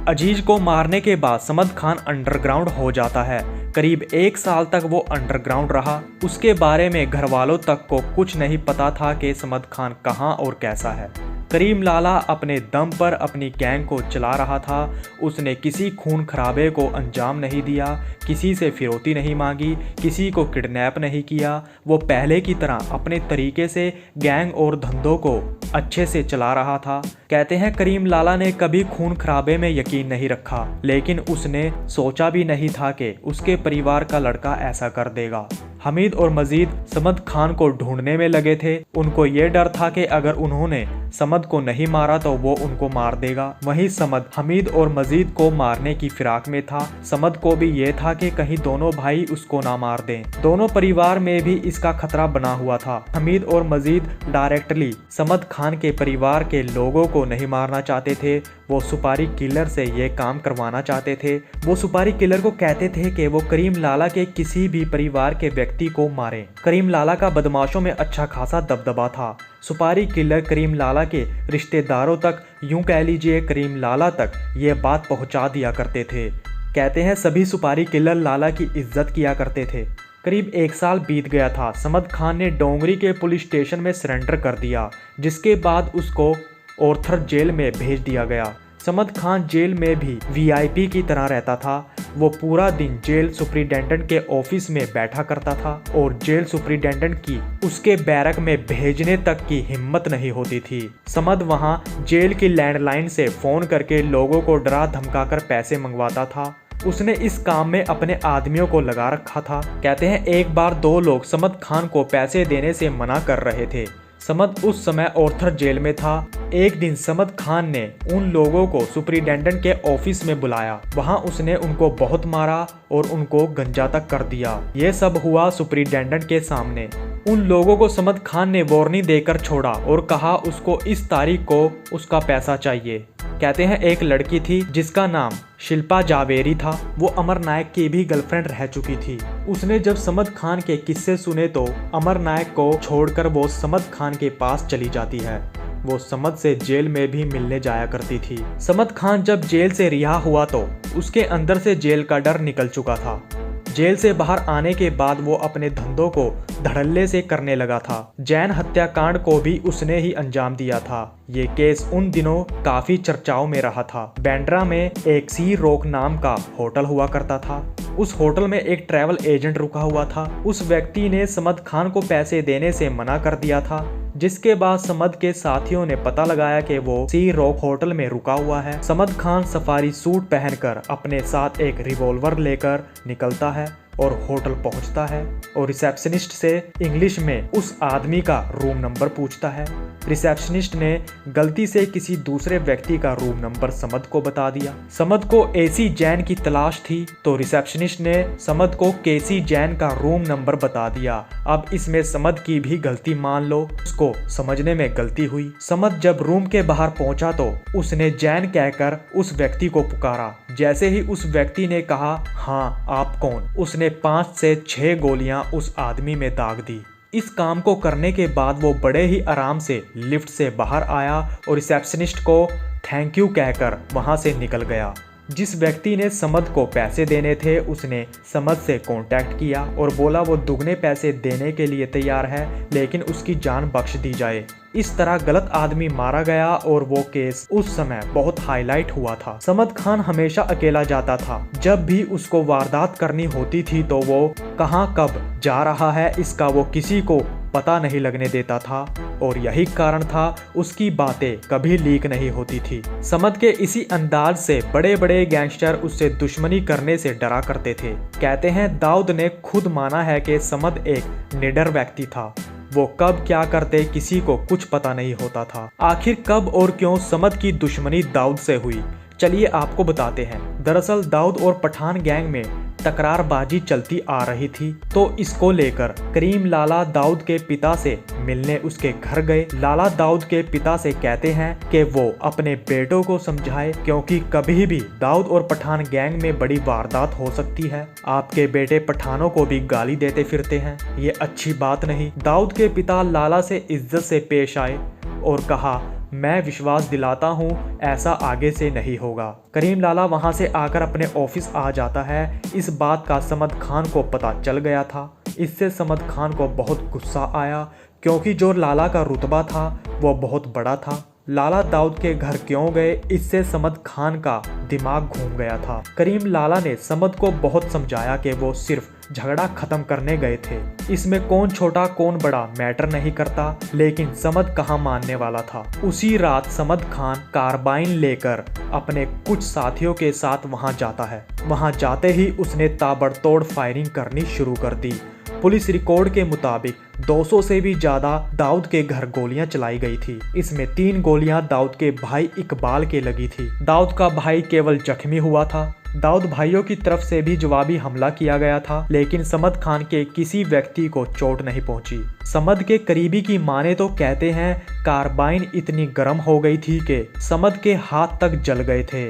अजीज को मारने के बाद समद खान अंडरग्राउंड हो जाता है। करीब 1 साल तक वो अंडरग्राउंड रहा। उसके बारे में घर वालों तक को कुछ नहीं पता था कि समद खान कहाँ और कैसा है। करीम लाला अपने दम पर अपनी गैंग को चला रहा था। उसने किसी खून खराबे को अंजाम नहीं दिया, किसी से फिरौती नहीं मांगी, किसी को किडनैप नहीं किया। वो पहले की तरह अपने तरीके से गैंग और धंधों को अच्छे से चला रहा था। कहते हैं करीम लाला ने कभी खून खराबे में यकीन नहीं रखा, लेकिन उसने सोचा भी नहीं था कि उसके परिवार का लड़का ऐसा कर देगा। हमीद और मजीद समद खान को ढूंढने में लगे थे। उनको ये डर था कि अगर उन्होंने समद को नहीं मारा तो वो उनको मार देगा। वहीं समद हमीद और मजीद को मारने की फिराक में था। समद को भी ये था कि कहीं दोनों भाई उसको ना मार दें। दोनों परिवार में भी इसका खतरा बना हुआ था। हमीद और मजीद डायरेक्टली समद खान के परिवार के लोगों को नहीं मारना चाहते थे। वो सुपारी किलर से ये काम करवाना चाहते थे। वो सुपारी किलर को कहते थे कि वो करीम लाला के किसी भी परिवार के व्यक्ति को मारे। करीम लाला का बदमाशों में अच्छा खासा दबदबा था। सुपारी किलर करीम लाला के रिश्तेदारों तक, यूं कह लीजिए करीम लाला तक ये बात पहुंचा दिया करते थे। कहते हैं सभी सुपारी किलर लाला की इज्जत किया करते थे। करीब 1 साल बीत गया था। समद खान ने डोंगरी के पुलिस स्टेशन में सरेंडर कर दिया, जिसके बाद उसको ओर्थर जेल में भेज दिया गया। समद खान जेल में भी वीआईपी की तरह रहता था। वो पूरा दिन जेल सुपरिटेंडेंट के ऑफिस में बैठा करता था और जेल सुपरिटेंडेंट की उसके बैरक में भेजने तक की हिम्मत नहीं होती थी। समद वहां जेल की लैंडलाइन से फोन करके लोगों को डरा धमकाकर पैसे मंगवाता था। उसने इस काम में अपने आदमियों को लगा रखा था। कहते हैं एक बार 2 लोग समद खान को पैसे देने से मना कर रहे थे। समद उस समय ओर्थर जेल में था। एक दिन समद खान ने उन लोगों को सुपरिटेंडेंट के ऑफिस में बुलाया। वहां उसने उनको बहुत मारा और उनको गंजा तक कर दिया। ये सब हुआ सुपरिटेंडेंट के सामने। उन लोगों को समद खान ने वार्निंग देकर छोड़ा और कहा उसको इस तारीख को उसका पैसा चाहिए। कहते हैं एक लड़की थी जिसका नाम शिल्पा जावेरी था। वो अमर नायक की भी गर्लफ्रेंड रह चुकी थी। उसने जब समद खान के किस्से सुने तो अमर नायक को छोड़कर वो समद खान के पास चली जाती है। वो समद से जेल में भी मिलने जाया करती थी। समद खान जब जेल से रिहा हुआ तो उसके अंदर से जेल का डर निकल चुका था। जेल से बाहर आने के बाद वो अपने धंधों को धड़ल्ले से करने लगा था। जैन हत्याकांड को भी उसने ही अंजाम दिया था। ये केस उन दिनों काफी चर्चाओं में रहा था। बांद्रा में एक सी रॉक नाम का होटल हुआ करता था। उस होटल में एक ट्रैवल एजेंट रुका हुआ था। उस व्यक्ति ने समद खान को पैसे देने से मना कर दिया था, जिसके बाद समद के साथियों ने पता लगाया कि वो सी रॉक होटल में रुका हुआ है। समद खान सफारी सूट पहनकर अपने साथ एक रिवॉल्वर लेकर निकलता है और होटल पहुंचता है और रिसेप्शनिस्ट से इंग्लिश में उस आदमी का रूम नंबर पूछता है। रिसेप्शनिस्ट ने गलती से किसी दूसरे व्यक्ति का रूम नंबर समद को बता दिया। समद को एसी जैन की तलाश थी तो रिसेप्शनिस्ट ने समद को केसी जैन का रूम नंबर बता दिया। अब इसमें समद की भी गलती मान लो, उसको समझने में गलती हुई। समद जब रूम के बाहर पहुंचा तो उसने जैन कहकर उस व्यक्ति को पुकारा। जैसे ही उस व्यक्ति ने कहा हाँ आप कौन, उसने 5 से 6 गोलियां उस आदमी में दाग दी। इस काम को करने के बाद वो बड़े ही आराम से लिफ्ट से बाहर आया और रिसेप्शनिस्ट को थैंक यू कहकर वहां से निकल गया। जिस व्यक्ति ने समद को पैसे देने थे उसने समद से कांटेक्ट किया और बोला वो दुगने पैसे देने के लिए तैयार है, लेकिन उसकी जान बख्श दी जाए। इस तरह गलत आदमी मारा गया और वो केस उस समय बहुत हाईलाइट हुआ था। समद खान हमेशा अकेला जाता था। जब भी उसको वारदात करनी होती थी तो वो कहां कब जा रहा है इसका वो किसी को पता नहीं लगने देता था और यही कारण था उसकी बातें कभी लीक नहीं होती थी। समद के इसी अंदाज से बड़े बड़े गैंगस्टर उससे दुश्मनी करने से डरा करते थे। कहते हैं दाऊद ने खुद माना है कि समद एक निडर व्यक्ति था। वो कब क्या करते किसी को कुछ पता नहीं होता था। आखिर कब और क्यों समद की दुश्मनी दाऊद से हुई, चलिए आपको बताते हैं। दरअसल दाऊद और पठान गैंग में तकरारबाजी चलती आ रही थी, तो इसको लेकर करीम लाला दाऊद के पिता से मिलने उसके घर गए। लाला दाऊद के पिता से कहते हैं कि वो अपने बेटों को समझाए, क्योंकि कभी भी दाऊद और पठान गैंग में बड़ी वारदात हो सकती है। आपके बेटे पठानों को भी गाली देते फिरते हैं, ये अच्छी बात नहीं। दाऊद के पिता लाला से इज्जत से पेश आए और कहा मैं विश्वास दिलाता हूँ ऐसा आगे से नहीं होगा। करीम लाला वहाँ से आकर अपने ऑफिस आ जाता है। इस बात का समद खान को पता चल गया था। इससे समद खान को बहुत गुस्सा आया, क्योंकि जो लाला का रुतबा था वो बहुत बड़ा था। लाला दाऊद के घर क्यों गए, इससे समद खान का दिमाग घूम गया था। करीम लाला ने समद को बहुत समझाया कि वो सिर्फ झगड़ा खत्म करने गए थे, इसमें कौन छोटा कौन बड़ा मैटर नहीं करता। लेकिन समद कहाँ मानने वाला था। उसी रात समद खान कारबाइन लेकर अपने कुछ साथियों के साथ वहां जाता है। वहां जाते ही उसने ताबड़तोड़ फायरिंग करनी शुरू कर दी। पुलिस रिकॉर्ड के मुताबिक 200 से भी ज्यादा दाऊद के घर गोलियां चलाई गई थी। इसमें 3 गोलियां दाऊद के भाई इकबाल के लगी थी। दाऊद का भाई केवल जख्मी हुआ था। दाऊद भाइयों की तरफ से भी जवाबी हमला किया गया था, लेकिन समद खान के किसी व्यक्ति को चोट नहीं पहुंची। समद के करीबी की माने तो कहते हैं कारबाइन इतनी गर्म हो गई थी कि समद के हाथ तक जल गए थे।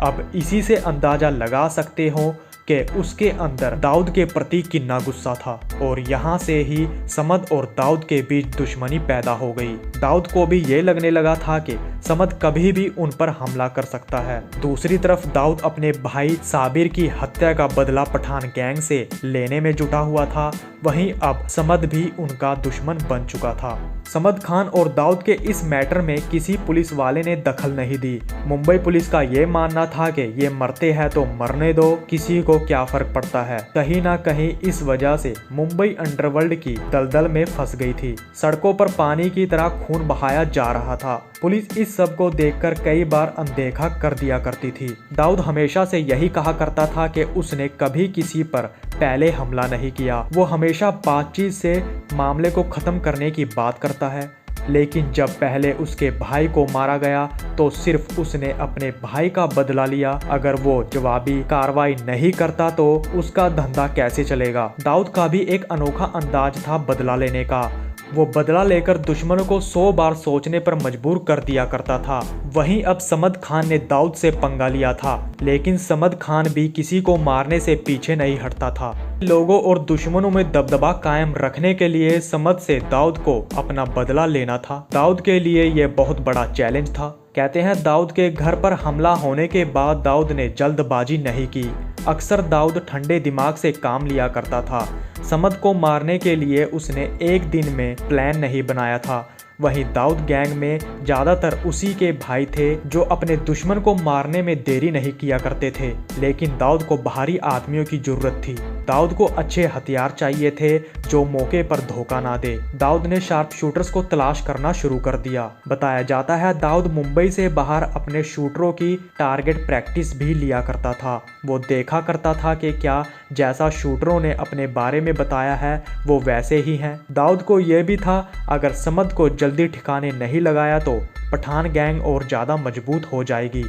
अब इसी से अंदाजा लगा सकते हो कि उसके अंदर दाऊद के प्रति कितना गुस्सा था, और यहाँ से ही समद और दाऊद के बीच दुश्मनी पैदा हो गई। दाऊद को भी ये लगने लगा था कि समद कभी भी उन पर हमला कर सकता है। दूसरी तरफ दाऊद अपने भाई साबिर की हत्या का बदला पठान गैंग से लेने में जुटा हुआ था। वहीं अब समद भी उनका दुश्मन बन चुका था। समद खान और दाऊद के इस मैटर में किसी पुलिस वाले ने दखल नहीं दी। मुंबई पुलिस का ये मानना था कि ये मरते हैं तो मरने दो, किसी को क्या फर्क पड़ता है। कहीं ना कहीं इस वजह से मुंबई अंडरवर्ल्ड की दलदल में फंस गई थी। सड़कों पर पानी की तरह खून बहाया जा रहा था। पुलिस इस सब को देखकर कई बार अनदेखा कर दिया करती थी। दाऊद हमेशा से यही कहा करता था कि उसने कभी किसी पर पहले हमला नहीं किया। वो हमेशा बातचीत से मामले को खत्म करने की बात करता है। लेकिन जब पहले उसके भाई को मारा गया तो सिर्फ उसने अपने भाई का बदला लिया। अगर वो जवाबी कार्रवाई नहीं करता तो उसका धंधा कैसे चलेगा। दाऊद का भी एक अनोखा अंदाज था बदला लेने का। वो बदला लेकर दुश्मनों को 100 बार सोचने पर मजबूर कर दिया करता था। वहीं अब समद खान ने दाऊद से पंगा लिया था, लेकिन समद खान भी किसी को मारने से पीछे नहीं हटता था। लोगों और दुश्मनों में दबदबा कायम रखने के लिए समद से दाऊद को अपना बदला लेना था। दाऊद के लिए ये बहुत बड़ा चैलेंज था। कहते हैं दाऊद के घर पर हमला होने के बाद दाऊद ने जल्दबाजी नहीं की। अक्सर दाऊद ठंडे दिमाग से काम लिया करता था। समद को मारने के लिए उसने एक दिन में प्लान नहीं बनाया था। वहीं दाऊद गैंग में ज़्यादातर उसी के भाई थे जो अपने दुश्मन को मारने में देरी नहीं किया करते थे। लेकिन दाऊद को बाहरी आदमियों की जरूरत थी। दाऊद को अच्छे हथियार चाहिए थे जो मौके पर धोखा ना दे। दाऊद ने शार्प शूटर्स को तलाश करना शुरू कर दिया। बताया जाता है दाऊद मुंबई से बाहर अपने शूटरों की टारगेट प्रैक्टिस भी लिया करता था। वो देखा करता था कि क्या जैसा शूटरों ने अपने बारे में बताया है वो वैसे ही हैं। दाऊद को यह भी था अगर समद को जल्दी ठिकाने नहीं लगाया तो पठान गैंग और ज़्यादा मजबूत हो जाएगी।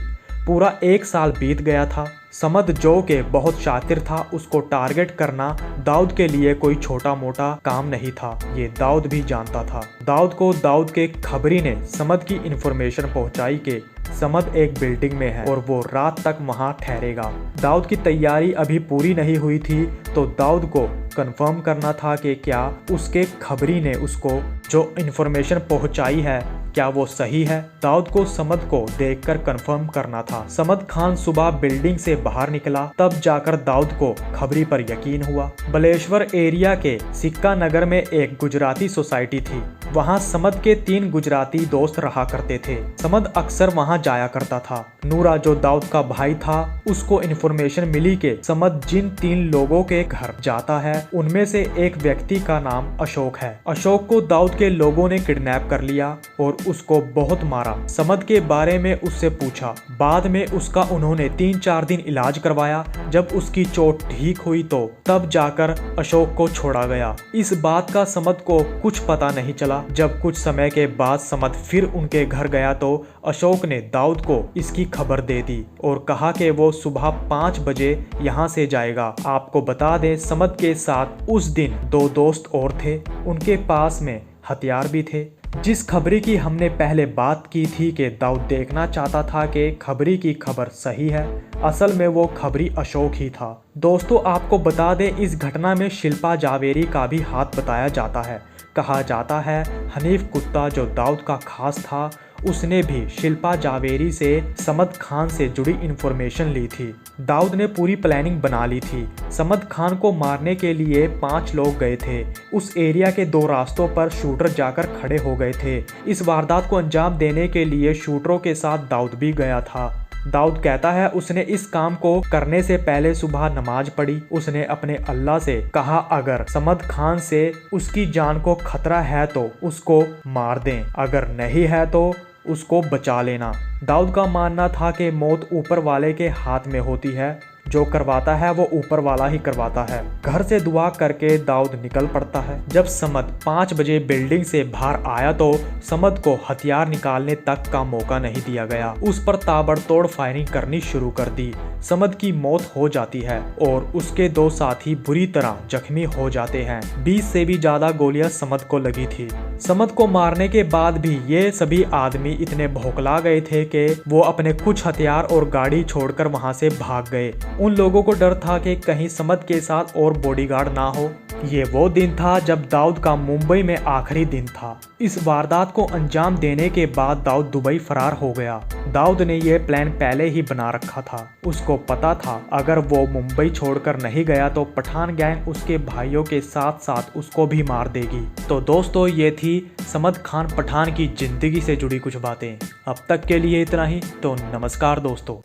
पूरा 1 साल बीत गया था। समद जो के बहुत शातिर था, उसको टारगेट करना दाऊद के लिए कोई छोटा मोटा काम नहीं था। ये दाऊद भी जानता था। दाऊद को दाऊद के खबरी ने समद की इन्फॉर्मेशन पहुंचाई कि समद एक बिल्डिंग में है और वो रात तक वहां ठहरेगा। दाऊद की तैयारी अभी पूरी नहीं हुई थी तो दाऊद को कंफर्म करना था कि क्या उसके खबरी ने उसको जो इन्फॉर्मेशन पहुंचाई है क्या वो सही है। दाऊद को समद को देखकर कंफर्म करना था। समद खान सुबह बिल्डिंग से बाहर निकला, तब जाकर दाऊद को खबरी पर यकीन हुआ। बलेश्वर एरिया के सिक्का नगर में एक गुजराती सोसाइटी थी। वहाँ समद के 3 गुजराती दोस्त रहा करते थे। समद अक्सर वहाँ जाया करता था। नूरा जो दाऊद का भाई था उसको इन्फॉर्मेशन मिली कि समद जिन 3 लोगों के घर जाता है उनमें से एक व्यक्ति का नाम अशोक है। अशोक को दाऊद के लोगों ने किडनैप कर लिया और उसको बहुत मारा। समद के बारे में उससे पूछा। बाद में उसका उन्होंने 3-4 दिन इलाज करवाया। जब उसकी चोट ठीक हुई तो तब जाकर अशोक को छोड़ा गया। इस बात का समद को कुछ पता नहीं चला। जब कुछ समय के बाद समद फिर उनके घर गया तो अशोक ने दाऊद को इसकी खबर दे दी और कहा कि वो सुबह 5 बजे यहाँ से जाएगा। आपको बता दें समद के साथ उस दिन 2 दोस्त और थे। उनके पास में हथियार भी थे। जिस खबरी की हमने पहले बात की थी कि दाऊद देखना चाहता था कि खबरी की खबर सही है, असल में वो खबरी अशोक ही था। दोस्तों आपको बता दें इस घटना में शिल्पा जावेरी का भी हाथ बताया जाता है। कहा जाता है हनीफ कुत्ता जो दाऊद का खास था उसने भी शिल्पा जावेरी से समद खान से जुड़ी इंफॉर्मेशन ली थी। दाऊद ने पूरी प्लानिंग बना ली थी। समद खान को मारने के लिए 5 लोग गए थे। उस एरिया के 2 रास्तों पर शूटर जाकर खड़े हो गए थे। इस वारदात को अंजाम देने के लिए शूटरों के साथ दाऊद भी गया था। दाऊद कहता है उसने इस काम को करने से पहले सुबह नमाज पढ़ी। उसने अपने अल्लाह से कहा अगर समद खान से उसकी जान को खतरा है तो उसको मार दें, अगर नहीं है तो उसको बचा लेना। दाऊद का मानना था कि मौत ऊपर वाले के हाथ में होती है, जो करवाता है वो ऊपर वाला ही करवाता है। घर से दुआ करके दाऊद निकल पड़ता है। जब समद 5 बजे बिल्डिंग से बाहर आया तो समद को हथियार निकालने तक का मौका नहीं दिया गया। उस पर ताबड़तोड़ फायरिंग करनी शुरू कर दी। समद की मौत हो जाती है और उसके 2 साथी बुरी तरह जख्मी हो जाते हैं। 20 से भी ज्यादा गोलियां समद को लगी थी। समद को मारने के बाद भी ये सभी आदमी इतने भौंकला गए थे कि वो अपने कुछ हथियार और गाड़ी छोड़कर वहां से भाग गए। उन लोगों को डर था कि कहीं समद के साथ और बॉडीगार्ड ना हो। ये वो दिन था जब दाऊद का मुंबई में आखिरी दिन था। इस वारदात को अंजाम देने के बाद दाऊद दुबई फरार हो गया। दाऊद ने ये प्लान पहले ही बना रखा था। उसको पता था अगर वो मुंबई छोड़कर नहीं गया तो पठान गैंग उसके भाइयों के साथ साथ उसको भी मार देगी। तो दोस्तों ये थी समद खान पठान की जिंदगी से जुड़ी कुछ बातें। अब तक के लिए इतना ही। तो नमस्कार दोस्तों।